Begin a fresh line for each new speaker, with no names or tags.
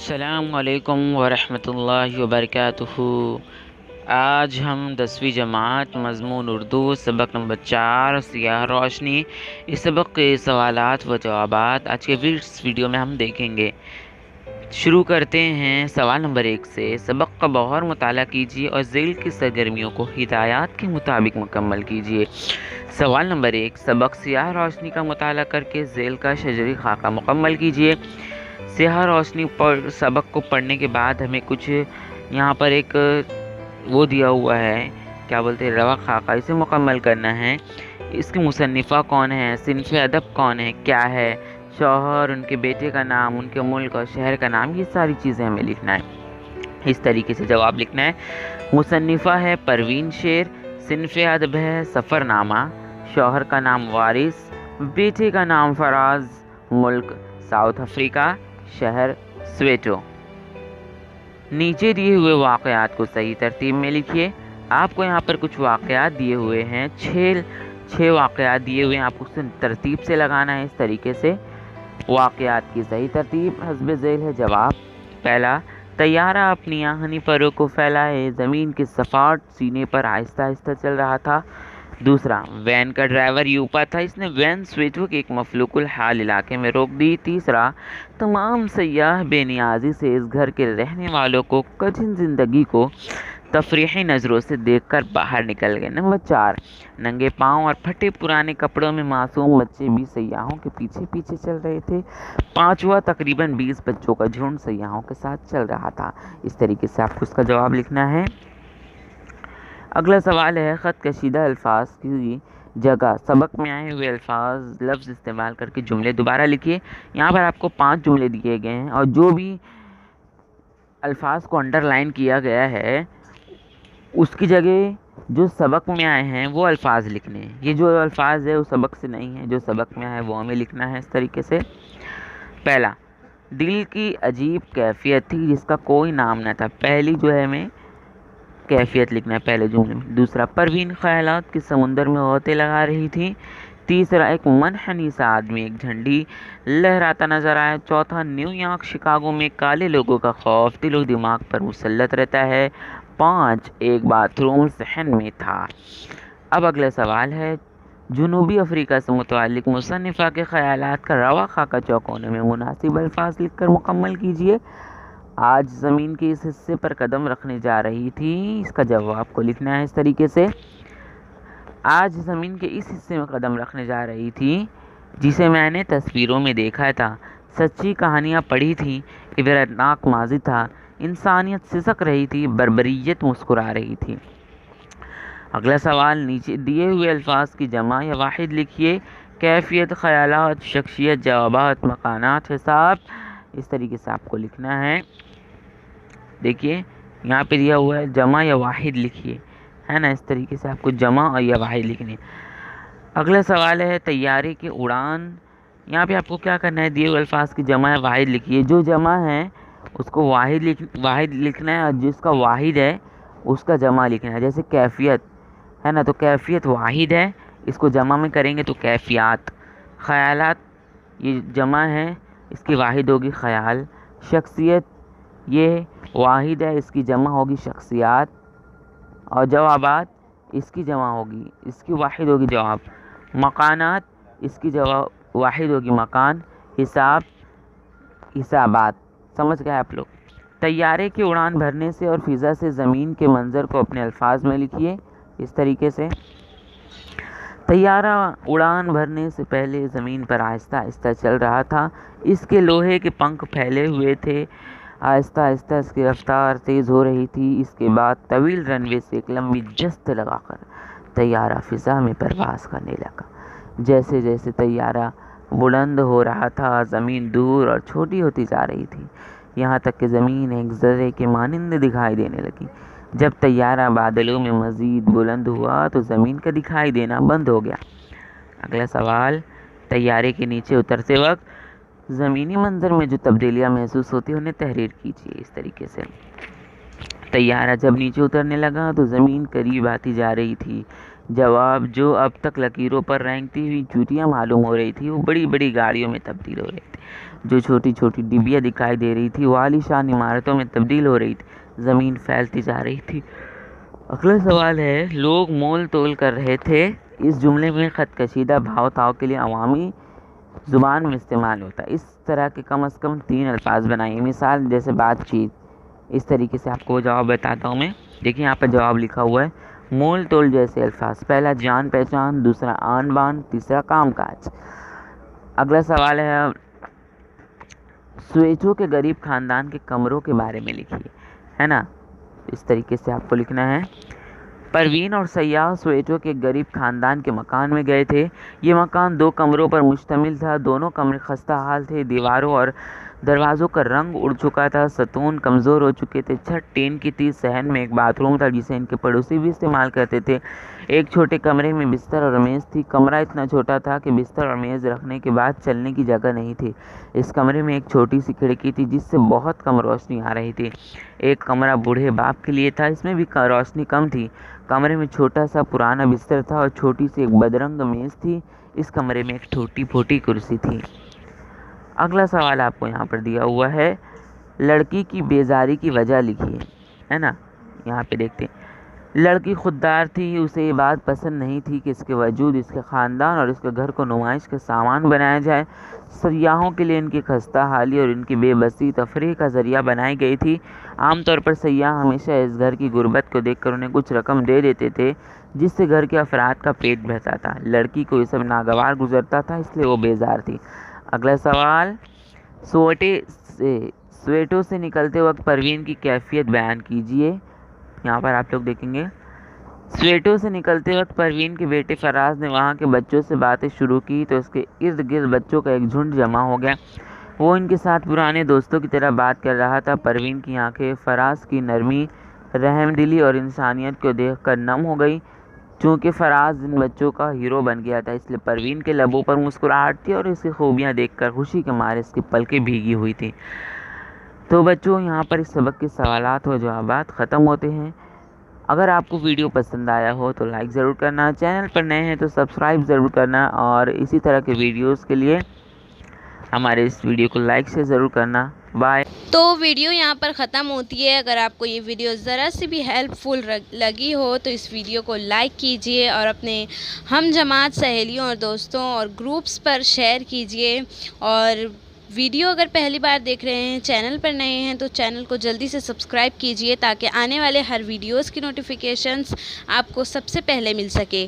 السلام علیکم ورحمۃ اللہ وبرکاتہ۔ آج ہم 10ویں جماعت مضمون اردو سبق نمبر 4 سیاہ روشنی اس سبق کے سوالات و جوابات آج کے اس ویڈیو میں ہم دیکھیں گے۔ شروع کرتے ہیں سوال نمبر 1 سے۔ سبق کا بغور مطالعہ کیجیے اور ذیل کی سرگرمیوں کو ہدایات کے مطابق مکمل کیجیے۔ سوال نمبر 1، سبق سیاہ روشنی کا مطالعہ کر کے ذیل کا شجری خاکہ مکمل کیجیے۔ سیاہ روشنی پر سبق کو پڑھنے کے بعد ہمیں کچھ یہاں پر ایک وہ دیا ہوا ہے، کیا بولتے ہیں، روا خاکہ، اسے مکمل کرنا ہے۔ اس کی مصنفہ کون ہے، صنف ادب کون ہے، کیا ہے، شوہر، ان کے بیٹے کا نام، ان کے ملک اور شہر کا نام، یہ ساری چیزیں ہمیں لکھنا ہے۔ اس طریقے سے جواب لکھنا ہے۔ مصنفہ ہے پروین شیر، صنف ادب ہے سفر نامہ، شوہر کا نام وارث، بیٹے کا نام فراز، ملک ساؤتھ افریقہ، شہر سویٹو۔ نیچے دیے ہوئے واقعات کو صحیح ترتیب میں لکھیے۔ آپ کو یہاں پر کچھ واقعات دیے ہوئے ہیں، 6 واقعات دیے ہوئے ہیں، آپ کو ترتیب سے لگانا ہے۔ اس طریقے سے واقعات کی صحیح ترتیب حسب ذیل ہے جواب۔ پہلا، طیارہ اپنی آہنی پروں کو پھیلائے زمین کے سفاٹ سینے پر آہستہ آہستہ چل رہا تھا۔ دوسرا، وین کا ڈرائیور یوپا تھا، اس نے وین سویٹو کے ایک مفلوک الحال علاقے میں روک دی۔ تیسرا، تمام سیاح بے نیازی سے اس گھر کے رہنے والوں کو کٹھن زندگی کو تفریحی نظروں سے دیکھ کر باہر نکل گئے۔ نمبر 4، ننگے پاؤں اور پھٹے پرانے کپڑوں میں معصوم بچے بھی سیاحوں کے پیچھے پیچھے چل رہے تھے۔ پانچواں، تقریباً 20 بچوں کا جھنڈ سیاحوں کے ساتھ چل رہا تھا۔ اس طریقے سے آپ کو اس کا جواب لکھنا ہے۔ اگلا سوال ہے، خط کشیدہ الفاظ کی جگہ سبق میں آئے ہوئے لفظ استعمال کر کے جملے دوبارہ لکھیے۔ یہاں پر آپ کو 5 جملے دیے گئے ہیں اور جو بھی الفاظ کو انڈر لائن کیا گیا ہے اس کی جگہ جو سبق میں آئے ہیں وہ الفاظ لکھنے ہیں۔ یہ جو الفاظ ہے وہ سبق سے نہیں ہے، جو سبق میں آئے وہ ہمیں لکھنا ہے اس طریقے سے۔ پہلا، دل کی عجیب کیفیت تھی جس کا کوئی نام نہ تھا۔ پہلی جو ہے ہمیں کیفیت لکھنا ہے پہلے جملے میں۔ دوسرا، پروین خیالات کے سمندر میں غوطے لگا رہی تھی۔ تیسرا، ایک منحنی سا آدمی ایک جھنڈی لہراتا نظر آیا۔ چوتھا، نیو یارک شکاگو میں کالے لوگوں کا خوف دل و دماغ پر مسلط رہتا ہے۔ 5، ایک باتھ روم صحن میں تھا۔ اب اگلا سوال ہے، جنوبی افریقہ سے متعلق مصنفہ کے خیالات کا روا خاکہ چوکونے میں مناسب الفاظ لکھ کر مکمل کیجیے۔ آج زمین کے اس حصے پر قدم رکھنے جا رہی تھی، اس کا جواب کو لکھنا ہے اس طریقے سے۔ آج زمین کے اس حصے میں قدم رکھنے جا رہی تھی جسے میں نے تصویروں میں دیکھا تھا، سچی کہانیاں پڑھی تھیں، عبرتناک ماضی تھا، انسانیت سسک رہی تھی، بربریت مسکرا رہی تھی۔ اگلا سوال، نیچے دیے ہوئے الفاظ کی جمع یا واحد لکھیے۔ کیفیت، خیالات، شخصیت، جوابات، مکانات، حساب، اس طریقے سے آپ کو لکھنا ہے۔ دیکھیے یہاں پہ دیا ہوا ہے جمع یا واحد لکھیے، ہے نا، اس طریقے سے آپ کو جمع اور یا واحد لکھنی ہے۔ اگلا سوال ہے، طیارے کی اڑان، یہاں پہ آپ کو کیا کرنا ہے، دیے ہوئے الفاظ کی جمع یا واحد لکھیے۔ جو جمع ہے اس کو واحد لکھنا ہے اور جس کا واحد ہے اس کا جمع لکھنا ہے۔ جیسے کیفیت ہے نا، تو کیفیت واحد ہے، اس کو جمع میں کریں گے تو کیفیات۔ خیالات، یہ جمع ہے، اس کی واحد ہوگی خیال۔ شخصیت، یہ واحد ہے، اس کی جمع ہوگی شخصیات۔ اور جوابات، اس کی جمع ہوگی، اس کی واحد ہوگی جواب۔ مکانات، اس کی واحد ہوگی مکان۔ حساب، حسابات۔ سمجھ گئے آپ لوگ؟ طیارے کی اڑان بھرنے سے اور فضا سے زمین کے منظر کو اپنے الفاظ میں لکھیے اس طریقے سے۔ طیارہ اڑان بھرنے سے پہلے زمین پر آہستہ آہستہ چل رہا تھا، اس کے لوہے کے پنکھ پھیلے ہوئے تھے، آہستہ آہستہ اس کی رفتار تیز ہو رہی تھی۔ اس کے بعد طویل رن وے سے ایک لمبی جست لگا کر طیارہ فضا میں پرواز کرنے لگا۔ جیسے جیسے طیارہ بلند ہو رہا تھا، زمین دور اور چھوٹی ہوتی جا رہی تھی، یہاں تک کہ زمین ایک ذرے کے مانند دکھائی دینے لگی۔ جب طیارہ بادلوں میں مزید بلند ہوا تو زمین کا دکھائی دینا بند ہو گیا۔ اگلا سوال، طیارے کے نیچے اترتے وقت زمینی منظر میں جو تبدیلیاں محسوس ہوتی ہیں انہیں تحریر کیجیے اس طریقے سے۔ طیارہ جب نیچے اترنے لگا تو زمین قریب آتی جا رہی تھی، جواب جو اب تک لکیروں پر رینگتی ہوئی چوٹیاں معلوم ہو رہی تھی وہ بڑی بڑی گاڑیوں میں تبدیل ہو رہی تھی، جو چھوٹی چھوٹی ڈبیاں دکھائی دے رہی تھی وہ عالیشان عمارتوں میں تبدیل ہو رہی تھی، زمین پھیلتی جا رہی تھی۔ اگلا سوال ہے، لوگ مول تول کر رہے تھے، اس جملے میں خط کشیدہ بھاؤ تاؤ کے لیے عوامی زبان میں استعمال ہوتا ہے، اس طرح کے کم از کم 3 الفاظ بنائیے۔ مثال جیسے بات چیت، اس طریقے سے آپ کو جواب بتاتا ہوں میں۔ دیکھیں یہاں پر جواب لکھا ہوا ہے، مول تول جیسے الفاظ، پہلا جان پہچان، دوسرا آن بان، تیسرا کام کاج۔ اگلا سوال ہے، سویچو کے غریب خاندان کے کمروں کے بارے میں لکھیے، ہے نا، اس طریقے سے آپ کو لکھنا ہے۔ پروین اور سیاح سویٹو کے غریب خاندان کے مکان میں گئے تھے۔ یہ مکان 2 کمروں پر مشتمل تھا، دونوں کمرے خستہ حال تھے، دیواروں اور دروازوں کا رنگ اڑ چکا تھا، ستون کمزور ہو چکے تھے، چھت ٹین کی تھی، صحن میں ایک باتھ روم تھا جسے ان کے پڑوسی بھی استعمال کرتے تھے۔ ایک چھوٹے کمرے میں بستر اور میز تھی، کمرہ اتنا چھوٹا تھا کہ بستر اور میز رکھنے کے بعد چلنے کی جگہ نہیں تھی۔ اس کمرے میں ایک چھوٹی سی کھڑکی تھی جس سے بہت کم روشنی آ رہی تھی۔ ایک کمرہ بوڑھے باپ کے لیے تھا، اس میں بھی روشنی کم تھی۔ کمرے میں چھوٹا سا پرانا بستر تھا اور چھوٹی سی ایک بدرنگ میز تھی، اس کمرے میں ایک ٹوٹی پھوٹی کرسی تھی۔ اگلا سوال آپ کو یہاں پر دیا ہوا ہے، لڑکی کی بیزاری کی وجہ لکھیے، ہے نا، یہاں پہ دیکھتے ہیں۔ لڑکی خوددار تھی، اسے یہ بات پسند نہیں تھی کہ اس کے وجود اس کے خاندان اور اس کے گھر کو نمائش کا سامان بنایا جائے۔ سیاحوں کے لیے ان کی خستہ حالی اور ان کی بے بسی تفریح کا ذریعہ بنائی گئی تھی۔ عام طور پر سیاح ہمیشہ اس گھر کی غربت کو دیکھ کر انہیں کچھ رقم دے دیتے تھے جس سے گھر کے افراد کا پیٹ بھرتا تھا۔ لڑکی کو یہ سب ناگوار گزرتا تھا، اس لیے وہ بیزار تھی۔ اگلا سوال، سویٹو سے نکلتے وقت پروین کی کیفیت بیان کیجیے۔ یہاں پر آپ لوگ دیکھیں گے، سویٹو سے نکلتے وقت پروین کے بیٹے فراز نے وہاں کے بچوں سے باتیں شروع کی تو اس کے ارد گرد بچوں کا ایک جھنڈ جمع ہو گیا۔ وہ ان کے ساتھ پرانے دوستوں کی طرح بات کر رہا تھا۔ پروین کی آنکھیں فراز کی نرمی، رحم دلی اور انسانیت کو دیکھ کر نم ہو گئی۔ چونکہ فراز ان بچوں کا ہیرو بن گیا تھا، اس لیے پروین کے لبوں پر مسکراہٹ تھی اور اس کی خوبیاں دیکھ کر خوشی کے مارے اس کی پلکیں بھیگی ہوئی تھیں۔ تو بچوں، یہاں پر اس سبق کے سوالات و جوابات ختم ہوتے ہیں۔ اگر آپ کو ویڈیو پسند آیا ہو تو لائک ضرور کرنا، چینل پر نئے ہیں تو سبسکرائب ضرور کرنا، اور اسی طرح کے ویڈیوز کے لیے ہمارے اس ویڈیو کو لائک سے ضرور کرنا۔ بائے۔
تو ویڈیو یہاں پر ختم ہوتی ہے۔ اگر آپ کو یہ ویڈیو ذرا سی بھی ہیلپ فل لگی ہو تو اس ویڈیو کو لائک کیجئے اور اپنے ہم جماعت سہیلیوں اور دوستوں اور گروپس پر شیئر کیجئے، اور ویڈیو اگر پہلی بار دیکھ رہے ہیں، چینل پر نئے ہیں تو چینل کو جلدی سے سبسکرائب کیجئے تاکہ آنے والے ہر ویڈیوز کی نوٹیفیکیشنز آپ کو سب سے پہلے مل سکے۔